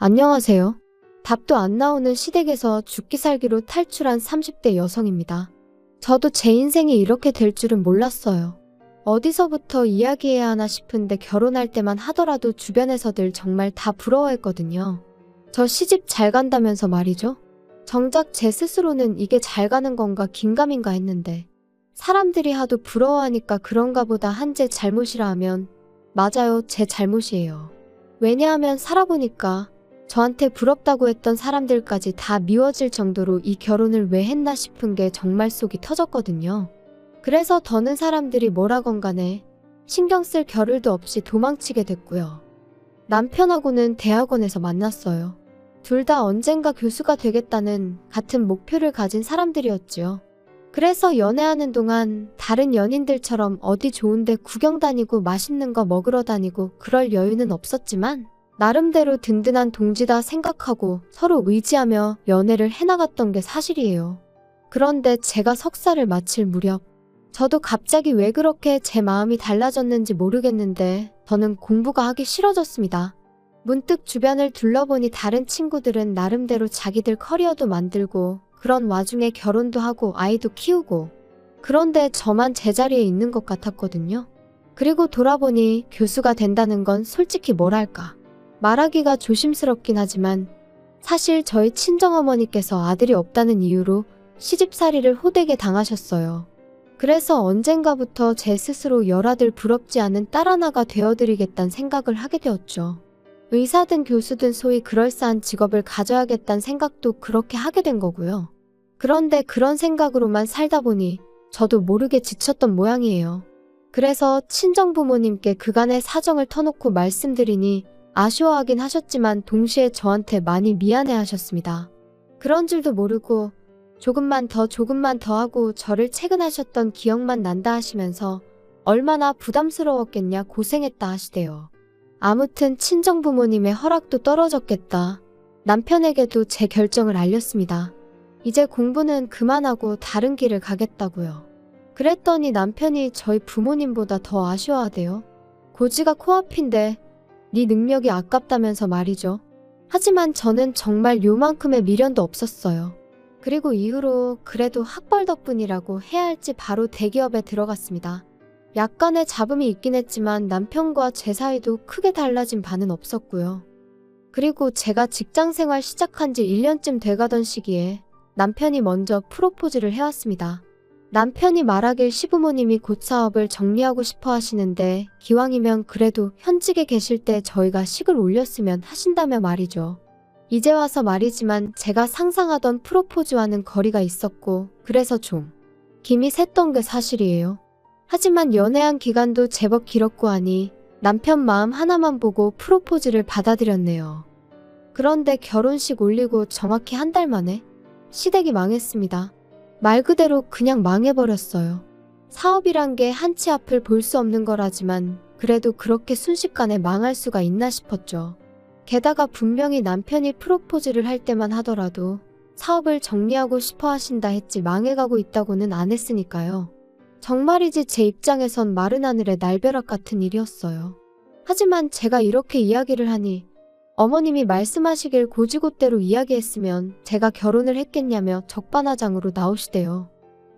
안녕하세요. 답도 안 나오는 시댁에서 죽기 살기로 탈출한 30대 여성입니다. 저도 제 인생이 이렇게 될 줄은 몰랐어요. 어디서부터 이야기해야 하나 싶은데 결혼할 때만 하더라도 주변에서들 정말 다 부러워했거든요. 저 시집 잘 간다면서 말이죠. 정작 제 스스로는 이게 잘 가는 건가 긴가민가 했는데 사람들이 하도 부러워하니까 그런가 보다 한 제 잘못이라 하면 맞아요, 제 잘못이에요. 왜냐하면 살아보니까 저한테 부럽다고 했던 사람들까지 다 미워질 정도로 이 결혼을 왜 했나 싶은 게 정말 속이 터졌거든요. 그래서 더는 사람들이 뭐라건 간에 신경 쓸 겨를도 없이 도망치게 됐고요. 남편하고는 대학원에서 만났어요. 둘 다 언젠가 교수가 되겠다는 같은 목표를 가진 사람들이었지요. 그래서 연애하는 동안 다른 연인들처럼 어디 좋은데 구경 다니고 맛있는 거 먹으러 다니고 그럴 여유는 없었지만 나름대로 든든한 동지다 생각하고 서로 의지하며 연애를 해나갔던 게 사실이에요. 그런데 제가 석사를 마칠 무렵 저도 갑자기 왜 그렇게 제 마음이 달라졌는지 모르겠는데 저는 공부가 하기 싫어졌습니다. 문득 주변을 둘러보니 다른 친구들은 나름대로 자기들 커리어도 만들고 그런 와중에 결혼도 하고 아이도 키우고 그런데 저만 제자리에 있는 것 같았거든요. 그리고 돌아보니 교수가 된다는 건 솔직히 뭐랄까 말하기가 조심스럽긴 하지만 사실 저희 친정어머니께서 아들이 없다는 이유로 시집살이를 호되게 당하셨어요. 그래서 언젠가부터 제 스스로 열아들 부럽지 않은 딸 하나가 되어드리겠다는 생각을 하게 되었죠. 의사든 교수든 소위 그럴싸한 직업을 가져야겠다는 생각도 그렇게 하게 된 거고요. 그런데 그런 생각으로만 살다 보니 저도 모르게 지쳤던 모양이에요. 그래서 친정부모님께 그간의 사정을 터놓고 말씀드리니 아쉬워하긴 하셨지만 동시에 저한테 많이 미안해 하셨습니다. 그런 줄도 모르고 조금만 더 하고 저를 채근하셨던 기억만 난다 하시면서 얼마나 부담스러웠겠냐 고생했다 하시대요. 아무튼 친정부모님의 허락도 떨어졌겠다. 남편에게도 제 결정을 알렸습니다. 이제 공부는 그만하고 다른 길을 가겠다고요. 그랬더니 남편이 저희 부모님보다 더 아쉬워하대요. 고지가 코앞인데 네 능력이 아깝다면서 말이죠. 하지만 저는 정말 요만큼의 미련도 없었어요. 그리고 이후로 그래도 학벌 덕분이라고 해야 할지 바로 대기업에 들어갔습니다. 약간의 잡음이 있긴 했지만 남편과 제 사이도 크게 달라진 바는 없었고요. 그리고 제가 직장생활 시작한 지 1년쯤 돼가던 시기에 남편이 먼저 프로포즈를 해왔습니다. 남편이 말하길 시부모님이 곧 사업을 정리하고 싶어 하시는데 기왕이면 그래도 현직에 계실 때 저희가 식을 올렸으면 하신다며 말이죠. 이제 와서 말이지만 제가 상상하던 프로포즈와는 거리가 있었고 그래서 좀 김이 샜던 게 사실이에요. 하지만 연애한 기간도 제법 길었고 하니 남편 마음 하나만 보고 프로포즈를 받아들였네요. 그런데 결혼식 올리고 정확히 한 달 만에 시댁이 망했습니다. 말 그대로 그냥 망해버렸어요. 사업이란 게 한치 앞을 볼 수 없는 거라지만 그래도 그렇게 순식간에 망할 수가 있나 싶었죠. 게다가 분명히 남편이 프로포즈를 할 때만 하더라도 사업을 정리하고 싶어 하신다 했지 망해가고 있다고는 안 했으니까요. 정말이지 제 입장에선 마른 하늘의 날벼락 같은 일이었어요. 하지만 제가 이렇게 이야기를 하니 어머님이 말씀하시길 고지고대로 이야기했으면 제가 결혼을 했겠냐며 적반하장으로 나오시대요.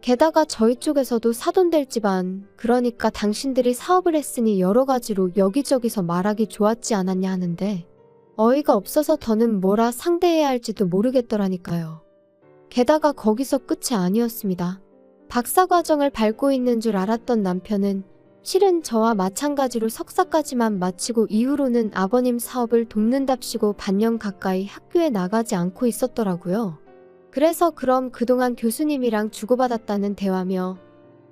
게다가 저희 쪽에서도 사돈될 집안, 그러니까 당신들이 사업을 했으니 여러 가지로 여기저기서 말하기 좋았지 않았냐 하는데 어이가 없어서 더는 뭐라 상대해야 할지도 모르겠더라니까요. 게다가 거기서 끝이 아니었습니다. 박사과정을 밟고 있는 줄 알았던 남편은 실은 저와 마찬가지로 석사까지만 마치고 이후로는 아버님 사업을 돕는답시고 반년 가까이 학교에 나가지 않고 있었더라고요. 그래서 그럼 그동안 교수님이랑 주고받았다는 대화며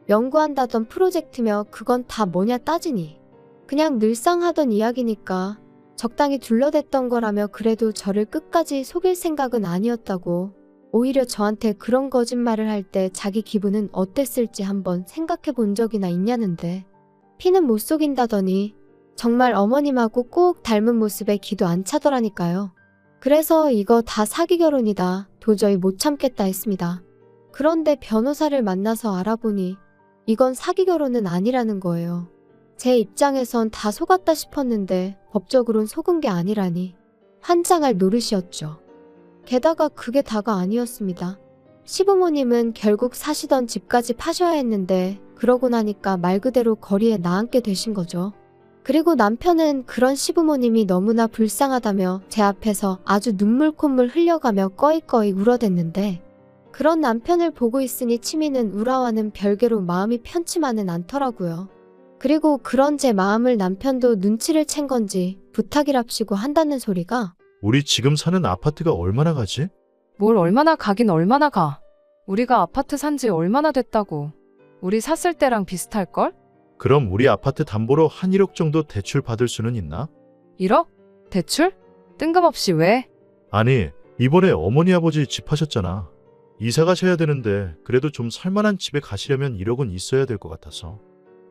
연구한다던 프로젝트며 그건 다 뭐냐 따지니 그냥 늘상 하던 이야기니까 적당히 둘러댔던 거라며 그래도 저를 끝까지 속일 생각은 아니었다고 오히려 저한테 그런 거짓말을 할 때 자기 기분은 어땠을지 한번 생각해 본 적이나 있냐는데 피는 못 속인다더니 정말 어머님하고 꼭 닮은 모습에 기도 안 차더라니까요. 그래서 이거 다 사기 결혼이다. 도저히 못 참겠다 했습니다. 그런데 변호사를 만나서 알아보니 이건 사기 결혼은 아니라는 거예요. 제 입장에선 다 속았다 싶었는데 법적으론 속은 게 아니라니. 환장할 노릇이었죠. 게다가 그게 다가 아니었습니다. 시부모님은 결국 사시던 집까지 파셔야 했는데 그러고 나니까 말 그대로 거리에 나앉게 되신 거죠. 그리고 남편은 그런 시부모님이 너무나 불쌍하다며 제 앞에서 아주 눈물 콧물 흘려가며 꺼이꺼이 울어댔는데 그런 남편을 보고 있으니 치미는 우라와는 별개로 마음이 편치만은 않더라고요. 그리고 그런 제 마음을 남편도 눈치를 챈 건지 부탁이랍시고 한다는 소리가 우리 지금 사는 아파트가 얼마나 가지? 뭘 얼마나 가긴 얼마나 가. 우리가 아파트 산지 얼마나 됐다고. 우리 샀을 때랑 비슷할걸? 그럼 우리 아파트 담보로 한 1억 정도 대출 받을 수는 있나? 1억? 대출? 뜬금없이 왜? 아니, 이번에 어머니 아버지 집 하셨잖아. 이사 가셔야 되는데 그래도 좀 살만한 집에 가시려면 1억은 있어야 될 것 같아서.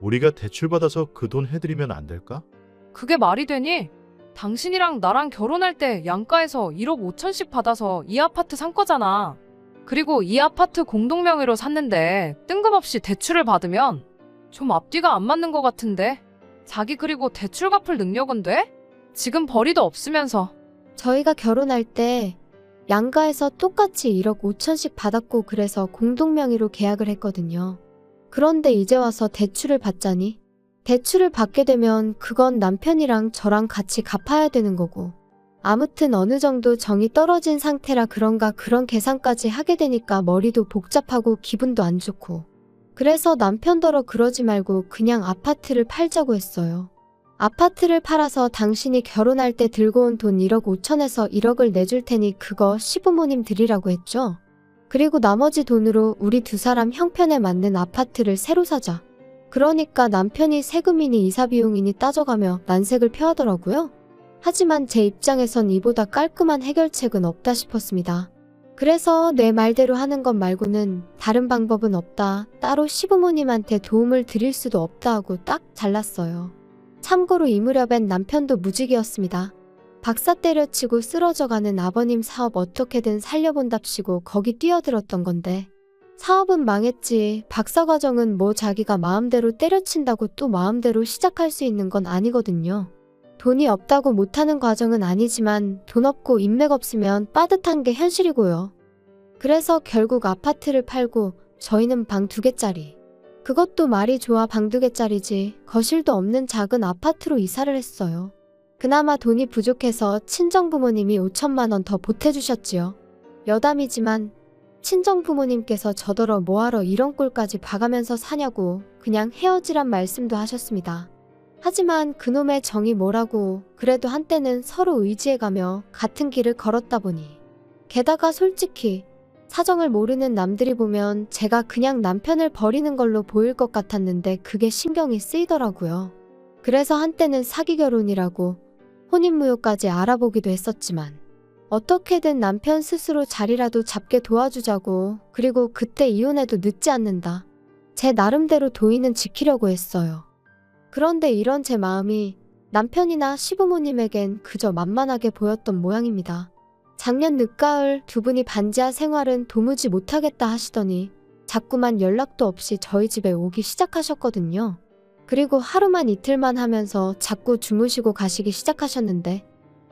우리가 대출 받아서 그 돈 해드리면 안 될까? 그게 말이 되니? 당신이랑 나랑 결혼할 때 양가에서 1억 5천씩 받아서 이 아파트 산 거잖아. 그리고 이 아파트 공동명의로 샀는데 뜬금없이 대출을 받으면 좀 앞뒤가 안 맞는 것 같은데? 자기 그리고 대출 갚을 능력은 돼? 지금 벌이도 없으면서. 저희가 결혼할 때 양가에서 똑같이 1억 5천씩 받았고 그래서 공동명의로 계약을 했거든요. 그런데 이제 와서 대출을 받자니 대출을 받게 되면 그건 남편이랑 저랑 같이 갚아야 되는 거고 아무튼 어느 정도 정이 떨어진 상태라 그런가 그런 계산까지 하게 되니까 머리도 복잡하고 기분도 안 좋고 그래서 남편더러 그러지 말고 그냥 아파트를 팔자고 했어요. 아파트를 팔아서 당신이 결혼할 때 들고 온 돈 1억 5천에서 1억을 내줄 테니 그거 시부모님 드리라고 했죠. 그리고 나머지 돈으로 우리 두 사람 형편에 맞는 아파트를 새로 사자. 그러니까 남편이 세금이니 이사 비용이니 따져가며 난색을 표하더라고요. 하지만 제 입장에선 이보다 깔끔한 해결책은 없다 싶었습니다. 그래서 내 말대로 하는 것 말고는 다른 방법은 없다. 따로 시부모님한테 도움을 드릴 수도 없다 하고 딱 잘랐어요. 참고로 이 무렵엔 남편도 무직이었습니다. 박사 때려치고 쓰러져가는 아버님 사업 어떻게든 살려본답시고 거기 뛰어들었던 건데 사업은 망했지. 박사 과정은 뭐 자기가 마음대로 때려친다고 또 마음대로 시작할 수 있는 건 아니거든요. 돈이 없다고 못하는 과정은 아니지만 돈 없고 인맥 없으면 빠듯한 게 현실이고요. 그래서 결국 아파트를 팔고 저희는 방 2개짜리. 그것도 말이 좋아 방 2개짜리지 거실도 없는 작은 아파트로 이사를 했어요. 그나마 돈이 부족해서 친정부모님이 5천만 원 더 보태주셨지요. 여담이지만 친정부모님께서 저더러 뭐하러 이런 꼴까지 봐가면서 사냐고 그냥 헤어지란 말씀도 하셨습니다. 하지만 그놈의 정이 뭐라고 그래도 한때는 서로 의지해가며 같은 길을 걸었다 보니 게다가 솔직히 사정을 모르는 남들이 보면 제가 그냥 남편을 버리는 걸로 보일 것 같았는데 그게 신경이 쓰이더라고요. 그래서 한때는 사기 결혼이라고 혼인무효까지 알아보기도 했었지만 어떻게든 남편 스스로 자리라도 잡게 도와주자고 그리고 그때 이혼해도 늦지 않는다. 제 나름대로 도의는 지키려고 했어요. 그런데 이런 제 마음이 남편이나 시부모님에겐 그저 만만하게 보였던 모양입니다. 작년 늦가을 두 분이 반지하 생활은 도무지 못하겠다 하시더니 자꾸만 연락도 없이 저희 집에 오기 시작하셨거든요. 그리고 하루만 이틀만 하면서 자꾸 주무시고 가시기 시작하셨는데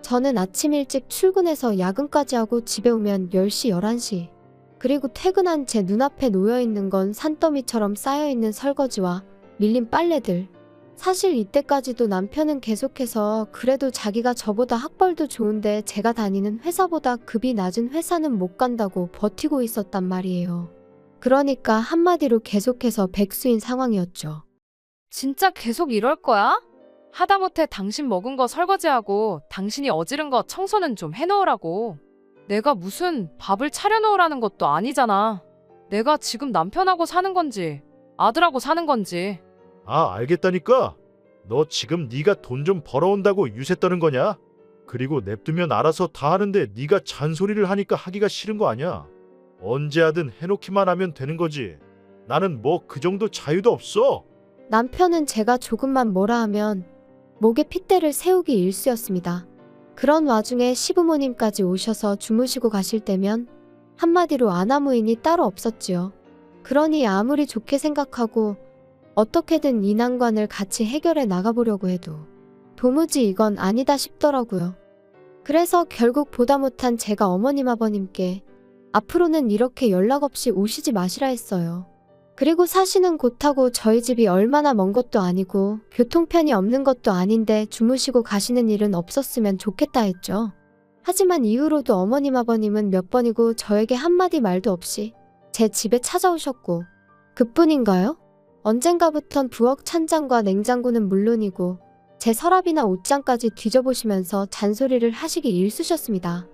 저는 아침 일찍 출근해서 야근까지 하고 집에 오면 10시, 11시. 그리고 퇴근한 제 눈앞에 놓여있는 건 산더미처럼 쌓여있는 설거지와 밀린 빨래들. 사실 이때까지도 남편은 계속해서 그래도 자기가 저보다 학벌도 좋은데 제가 다니는 회사보다 급이 낮은 회사는 못 간다고 버티고 있었단 말이에요. 그러니까 한마디로 계속해서 백수인 상황이었죠. 진짜 계속 이럴 거야? 하다못해 당신 먹은 거 설거지하고 당신이 어지른 거 청소는 좀 해놓으라고. 내가 무슨 밥을 차려놓으라는 것도 아니잖아. 내가 지금 남편하고 사는 건지 아들하고 사는 건지. 아, 알겠다니까. 너 지금 네가 돈 좀 벌어온다고 유세 떠는 거냐? 그리고 냅두면 알아서 다 하는데 네가 잔소리를 하니까 하기가 싫은 거 아니야? 언제 하든 해놓기만 하면 되는 거지. 나는 뭐 그 정도 자유도 없어. 남편은 제가 조금만 뭐라 하면 목에 핏대를 세우기 일쑤였습니다. 그런 와중에 시부모님까지 오셔서 주무시고 가실 때면 한마디로 아나무인이 따로 없었지요. 그러니 아무리 좋게 생각하고 어떻게든 이 난관을 같이 해결해 나가보려고 해도 도무지 이건 아니다 싶더라고요. 그래서 결국 보다 못한 제가 어머님 아버님께 앞으로는 이렇게 연락 없이 오시지 마시라 했어요. 그리고 사시는 곳하고 저희 집이 얼마나 먼 것도 아니고 교통편이 없는 것도 아닌데 주무시고 가시는 일은 없었으면 좋겠다 했죠. 하지만 이후로도 어머님 아버님은 몇 번이고 저에게 한마디 말도 없이 제 집에 찾아오셨고 그뿐인가요? 언젠가부턴 부엌 찬장과 냉장고는 물론이고 제 서랍이나 옷장까지 뒤져보시면서 잔소리를 하시기 일쑤셨습니다.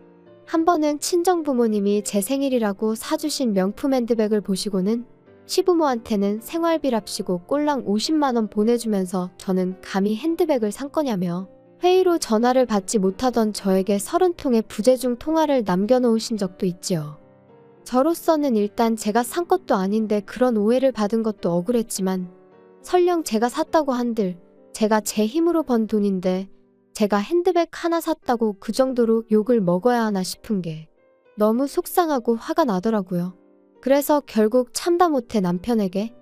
한 번은 친정부모님이 제 생일이라고 사주신 명품 핸드백을 보시고는 시부모한테는 생활비랍시고 꼴랑 50만 원 보내주면서 저는 감히 핸드백을 산 거냐며 회의로 전화를 받지 못하던 저에게 30통의 부재중 통화를 남겨놓으신 적도 있지요. 저로서는 일단 제가 산 것도 아닌데 그런 오해를 받은 것도 억울했지만 설령 제가 샀다고 한들 제가 제 힘으로 번 돈인데 제가 핸드백 하나 샀다고 그 정도로 욕을 먹어야 하나 싶은 게 너무 속상하고 화가 나더라고요. 그래서 결국 참다 못해 남편에게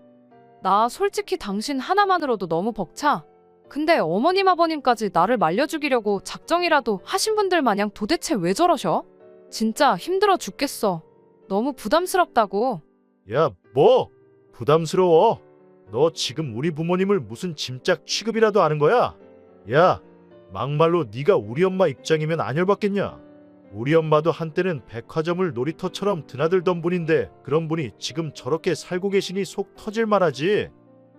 나 솔직히 당신 하나만으로도 너무 벅차. 근데 어머님 아버님까지 나를 말려죽이려고 작정이라도 하신 분들 마냥 도대체 왜 저러셔? 진짜 힘들어 죽겠어. 너무 부담스럽다고. 야, 뭐? 부담스러워? 너 지금 우리 부모님을 무슨 짐짝 취급이라도 하는 거야? 야, 막말로 네가 우리 엄마 입장이면 안 열받겠냐? 우리 엄마도 한때는 백화점을 놀이터처럼 드나들던 분인데 그런 분이 지금 저렇게 살고 계시니 속 터질 만하지.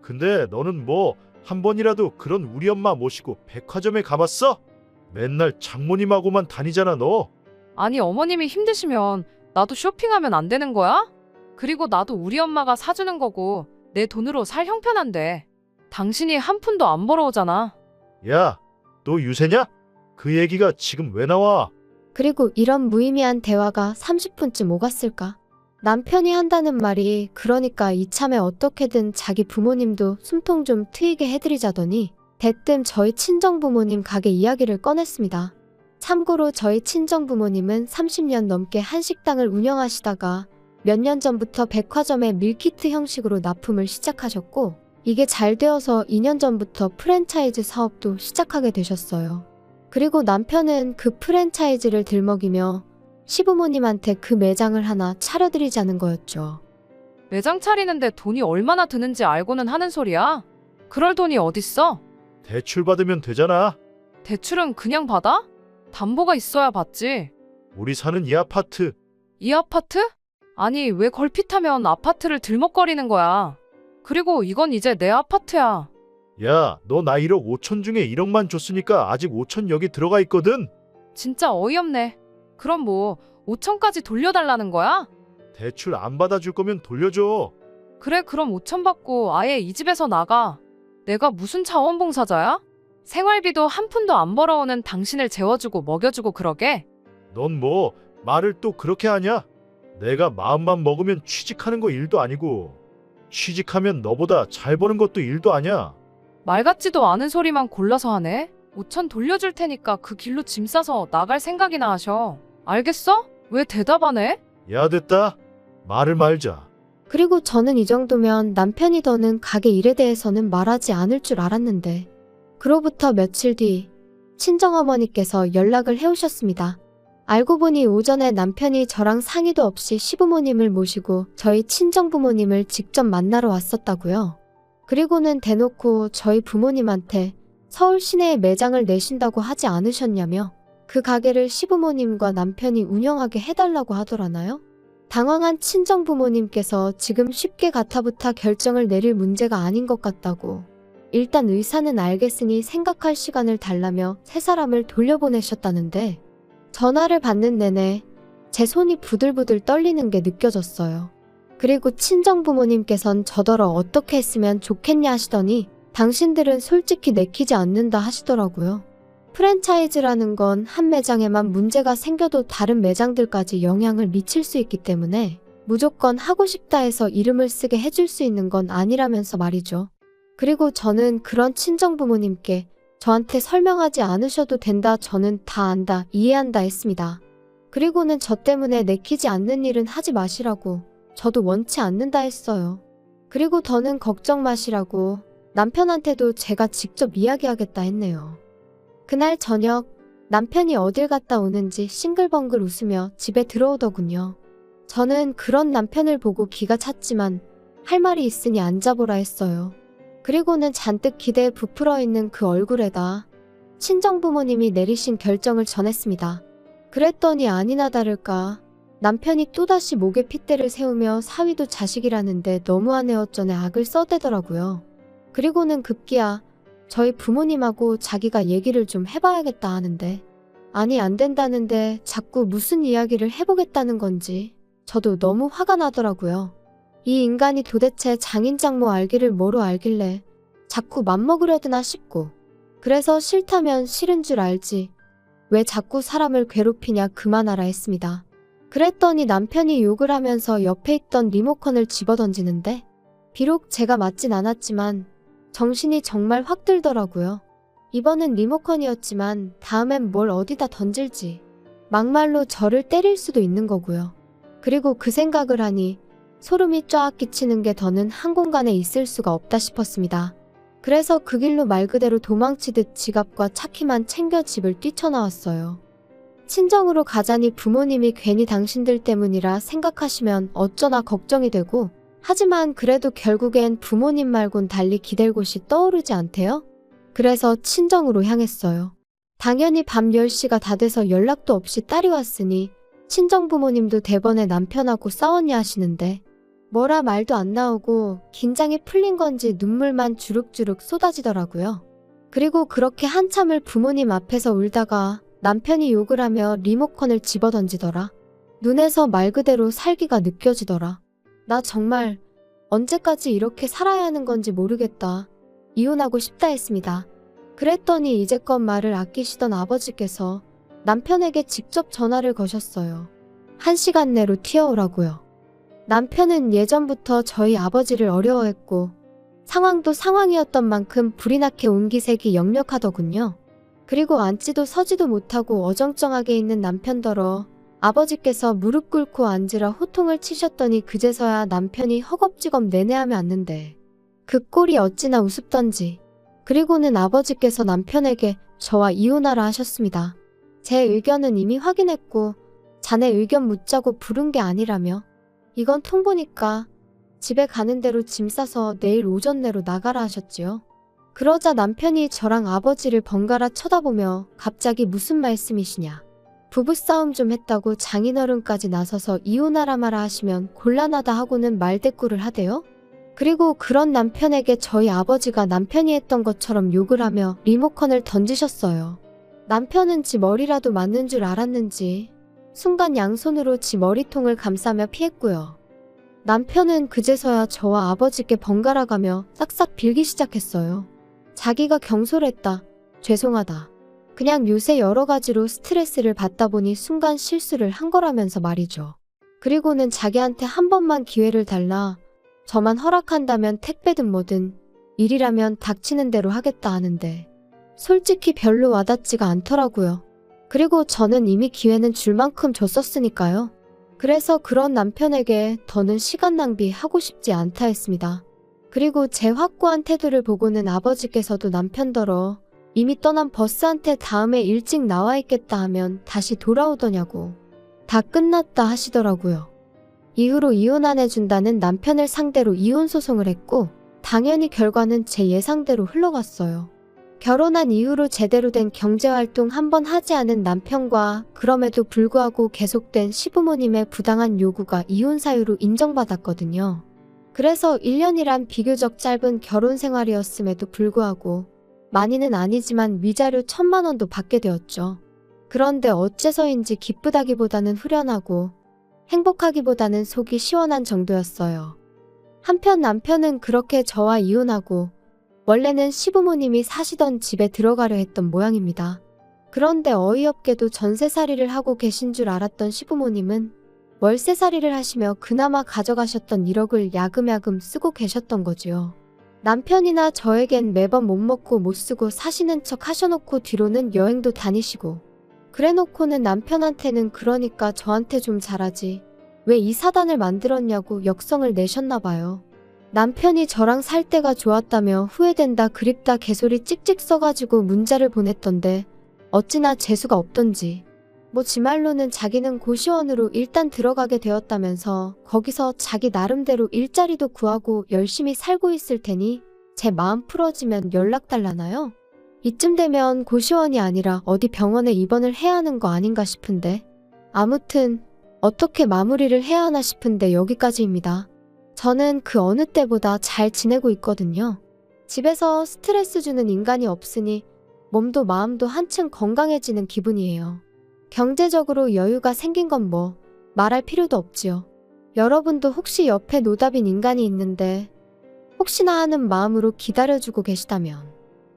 근데 너는 뭐 한 번이라도 그런 우리 엄마 모시고 백화점에 가봤어? 맨날 장모님하고만 다니잖아 너. 아니 어머님이 힘드시면 나도 쇼핑하면 안 되는 거야? 그리고 나도 우리 엄마가 사주는 거고 내 돈으로 살 형편한데 당신이 한 푼도 안 벌어오잖아. 야, 너 유세냐? 그 얘기가 지금 왜 나와? 그리고 이런 무의미한 대화가 30분쯤 오갔을까? 남편이 한다는 말이 그러니까 이참에 어떻게든 자기 부모님도 숨통 좀 트이게 해드리자더니 대뜸 저희 친정부모님 가게 이야기를 꺼냈습니다. 참고로 저희 친정부모님은 30년 넘게 한식당을 운영하시다가 몇 년 전부터 백화점에 밀키트 형식으로 납품을 시작하셨고 이게 잘 되어서 2년 전부터 프랜차이즈 사업도 시작하게 되셨어요. 그리고 남편은 그 프랜차이즈를 들먹이며 시부모님한테 그 매장을 하나 차려드리자는 거였죠. 매장 차리는데 돈이 얼마나 드는지 알고는 하는 소리야? 그럴 돈이 어딨어? 대출 받으면 되잖아. 대출은 그냥 받아? 담보가 있어야 받지. 우리 사는 이 아파트. 이 아파트? 아니 왜 걸핏하면 아파트를 들먹거리는 거야. 그리고 이건 이제 내 아파트야. 야, 너 나 1억 5천 중에 1억만 줬으니까 아직 5천 여기 들어가 있거든. 진짜 어이없네. 그럼 뭐 5천까지 돌려달라는 거야? 대출 안 받아줄 거면 돌려줘. 그래 그럼 5천 받고 아예 이 집에서 나가. 내가 무슨 자원봉사자야? 생활비도 한 푼도 안 벌어오는 당신을 재워주고 먹여주고 그러게? 넌 뭐 말을 또 그렇게 하냐? 내가 마음만 먹으면 취직하는 거 일도 아니고 취직하면 너보다 잘 버는 것도 일도 아니야. 말 같지도 않은 소리만 골라서 하네. 5천 돌려줄 테니까 그 길로 짐 싸서 나갈 생각이나 하셔. 알겠어? 왜 대답 안 해? 야, 됐다. 말을 말자. 그리고 저는 이 정도면 남편이 더는 가게 일에 대해서는 말하지 않을 줄 알았는데 그로부터 며칠 뒤 친정어머니께서 연락을 해오셨습니다. 알고 보니 오전에 남편이 저랑 상의도 없이 시부모님을 모시고 저희 친정부모님을 직접 만나러 왔었다고요. 그리고는 대놓고 저희 부모님한테 서울 시내에 매장을 내신다고 하지 않으셨냐며 그 가게를 시부모님과 남편이 운영하게 해달라고 하더라나요? 당황한 친정부모님께서 지금 쉽게 가타부타 결정을 내릴 문제가 아닌 것 같다고 일단 의사는 알겠으니 생각할 시간을 달라며 세 사람을 돌려보내셨다는데 전화를 받는 내내 제 손이 부들부들 떨리는 게 느껴졌어요. 그리고 친정부모님께선 저더러 어떻게 했으면 좋겠냐 하시더니 당신들은 솔직히 내키지 않는다 하시더라고요. 프랜차이즈라는 건 한 매장에만 문제가 생겨도 다른 매장들까지 영향을 미칠 수 있기 때문에 무조건 하고 싶다 해서 이름을 쓰게 해줄 수 있는 건 아니라면서 말이죠. 그리고 저는 그런 친정부모님께 저한테 설명하지 않으셔도 된다, 저는 다 안다, 이해한다 했습니다. 그리고는 저 때문에 내키지 않는 일은 하지 마시라고 저도 원치 않는다 했어요. 그리고 더는 걱정 마시라고 남편한테도 제가 직접 이야기하겠다 했네요. 그날 저녁 남편이 어딜 갔다 오는지 싱글벙글 웃으며 집에 들어오더군요. 저는 그런 남편을 보고 기가 찼지만 할 말이 있으니 앉아보라 했어요. 그리고는 잔뜩 기대에 부풀어 있는 그 얼굴에다 친정부모님이 내리신 결정을 전했습니다. 그랬더니 아니나 다를까 남편이 또다시 목에 핏대를 세우며 사위도 자식이라는데 너무하네 어쩌네 악을 써대더라고요. 그리고는 급기야 저희 부모님하고 자기가 얘기를 좀 해봐야겠다 하는데 아니 안 된다는데 자꾸 무슨 이야기를 해보겠다는 건지 저도 너무 화가 나더라고요. 이 인간이 도대체 장인장모 알기를 뭐로 알길래 자꾸 맘먹으려드나 싶고 그래서 싫다면 싫은 줄 알지 왜 자꾸 사람을 괴롭히냐 그만하라 했습니다. 그랬더니 남편이 욕을 하면서 옆에 있던 리모컨을 집어던지는데 비록 제가 맞진 않았지만 정신이 정말 확 들더라고요. 이번엔 리모컨이었지만 다음엔 뭘 어디다 던질지 막말로 저를 때릴 수도 있는 거고요. 그리고 그 생각을 하니 소름이 쫙 끼치는 게 더는 한 공간에 있을 수가 없다 싶었습니다. 그래서 그 길로 말 그대로 도망치듯 지갑과 차키만 챙겨 집을 뛰쳐나왔어요. 친정으로 가자니 부모님이 괜히 당신들 때문이라 생각하시면 어쩌나 걱정이 되고 하지만 그래도 결국엔 부모님 말곤 달리 기댈 곳이 떠오르지 않대요? 그래서 친정으로 향했어요. 당연히 밤 10시가 다 돼서 연락도 없이 딸이 왔으니 친정부모님도 대번에 남편하고 싸웠냐 하시는데 뭐라 말도 안 나오고 긴장이 풀린 건지 눈물만 주룩주룩 쏟아지더라고요. 그리고 그렇게 한참을 부모님 앞에서 울다가 남편이 욕을 하며 리모컨을 집어던지더라. 눈에서 말 그대로 살기가 느껴지더라. 나 정말 언제까지 이렇게 살아야 하는 건지 모르겠다. 이혼하고 싶다 했습니다. 그랬더니 이제껏 말을 아끼시던 아버지께서 남편에게 직접 전화를 거셨어요. 1시간 내로 튀어오라고요. 남편은 예전부터 저희 아버지를 어려워했고 상황도 상황이었던 만큼 불이 나게 온기색이 역력하더군요. 그리고 앉지도 서지도 못하고 어정쩡하게 있는 남편더러 아버지께서 무릎 꿇고 앉으라 호통을 치셨더니 그제서야 남편이 허겁지겁 내내하며 앉는데 그 꼴이 어찌나 우습던지. 그리고는 아버지께서 남편에게 저와 이혼하라 하셨습니다. 제 의견은 이미 확인했고 자네 의견 묻자고 부른 게 아니라며 이건 통보니까 집에 가는 대로 짐 싸서 내일 오전 내로 나가라 하셨지요. 그러자 남편이 저랑 아버지를 번갈아 쳐다보며 갑자기 무슨 말씀이시냐. 부부싸움 좀 했다고 장인어른까지 나서서 이혼하라 마라 하시면 곤란하다 하고는 말대꾸를 하대요. 그리고 그런 남편에게 저희 아버지가 남편이 했던 것처럼 욕을 하며 리모컨을 던지셨어요. 남편은 지 머리라도 맞는 줄 알았는지 순간 양손으로 지 머리통을 감싸며 피했고요. 남편은 그제서야 저와 아버지께 번갈아 가며 싹싹 빌기 시작했어요. 자기가 경솔했다. 죄송하다. 그냥 요새 여러 가지로 스트레스를 받다 보니 순간 실수를 한 거라면서 말이죠. 그리고는 자기한테 한 번만 기회를 달라 저만 허락한다면 택배든 뭐든 일이라면 닥치는 대로 하겠다 하는데 솔직히 별로 와닿지가 않더라고요. 그리고 저는 이미 기회는 줄 만큼 줬었으니까요. 그래서 그런 남편에게 더는 시간 낭비하고 싶지 않다 했습니다. 그리고 제 확고한 태도를 보고는 아버지께서도 남편더러 이미 떠난 버스한테 다음에 일찍 나와 있겠다 하면 다시 돌아오더냐고 다 끝났다 하시더라고요. 이후로 이혼 안 해준다는 남편을 상대로 이혼 소송을 했고 당연히 결과는 제 예상대로 흘러갔어요. 결혼한 이후로 제대로 된 경제활동 한 번 하지 않은 남편과 그럼에도 불구하고 계속된 시부모님의 부당한 요구가 이혼 사유로 인정받았거든요. 그래서 1년이란 비교적 짧은 결혼 생활이었음에도 불구하고 많이는 아니지만 위자료 1,000만 원도 받게 되었죠. 그런데 어째서인지 기쁘다기보다는 후련하고 행복하기보다는 속이 시원한 정도였어요. 한편 남편은 그렇게 저와 이혼하고 원래는 시부모님이 사시던 집에 들어가려 했던 모양입니다. 그런데 어이없게도 전세살이를 하고 계신 줄 알았던 시부모님은 월세살이를 하시며 그나마 가져가셨던 1억을 야금야금 쓰고 계셨던 거지요. 남편이나 저에겐 매번 못 먹고 못 쓰고 사시는 척 하셔놓고 뒤로는 여행도 다니시고 그래놓고는 남편한테는 그러니까 저한테 좀 잘하지 왜 이 사단을 만들었냐고 역성을 내셨나봐요. 남편이 저랑 살 때가 좋았다며 후회된다 그립다 개소리 찍찍 써가지고 문자를 보냈던데 어찌나 재수가 없던지. 뭐 지 말로는 자기는 고시원으로 일단 들어가게 되었다면서 거기서 자기 나름대로 일자리도 구하고 열심히 살고 있을 테니 제 마음 풀어지면 연락 달라나요? 이쯤 되면 고시원이 아니라 어디 병원에 입원을 해야 하는 거 아닌가 싶은데. 아무튼 어떻게 마무리를 해야 하나 싶은데 여기까지입니다. 저는 그 어느 때보다 잘 지내고 있거든요. 집에서 스트레스 주는 인간이 없으니 몸도 마음도 한층 건강해지는 기분이에요. 경제적으로 여유가 생긴 건 뭐 말할 필요도 없지요. 여러분도 혹시 옆에 노답인 인간이 있는데 혹시나 하는 마음으로 기다려주고 계시다면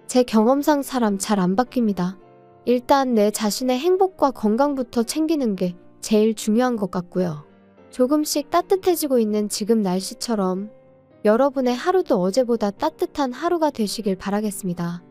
제 경험상 사람 잘 안 바뀝니다. 일단 내 자신의 행복과 건강부터 챙기는 게 제일 중요한 것 같고요. 조금씩 따뜻해지고 있는 지금 날씨처럼 여러분의 하루도 어제보다 따뜻한 하루가 되시길 바라겠습니다.